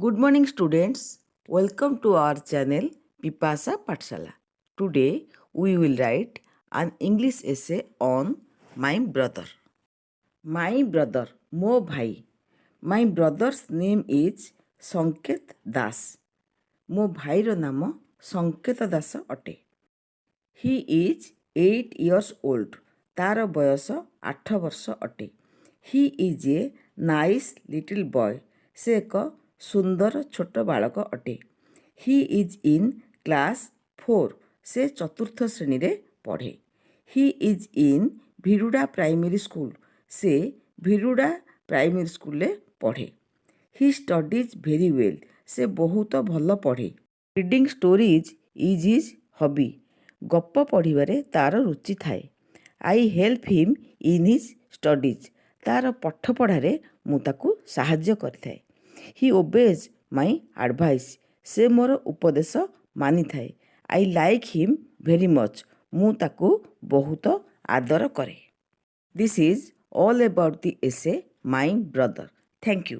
Good morning, students. Welcome to our channel Pipasa Pathshala. Today we will write an English essay on my brother. My brother, mo bhai. My brother's name is Sanket Das. ମୋ ଭାଇର ନାମ ସଙ୍କେତ ଦାସ ଅଟେ। He is 8 years old. ତାର ବୟସ 8 ବର୍ଷ ଅଟେ। He is a nice little boy. ସେ ଏକ ସୁନ୍ଦର ଛୋଟ ବାଳକ ଅଟେ। He is in class 4. ସେ ଚତୁର୍ଥ ଶ୍ରେଣୀରେ ପଢ଼େ। He is in Bhiruda primary school. ସେ ଭିରୁଡ଼ା ପ୍ରାଇମେରୀ ସ୍କୁଲରେ ପଢ଼େ। He studies very well. ସେ ବହୁତ ଭଲ ପଢ଼େ। Reading stories is his hobby. ଗପ ପଢ଼ିବାରେ ତା'ର ରୁଚି ଥାଏ। I help him in his studies. ତା'ର ପାଠପଢ଼ାରେ ମୁଁ ତାକୁ ସାହାଯ୍ୟ କରିଥାଏ। He obeys my advice. ସେ ମୋର ଉପଦେଶ ମାନିଥାଏ। I like him very much. ମୁଁ ତାକୁ ବହୁତ ଆଦର କରେ। This is all about the essay my brother. Thank you.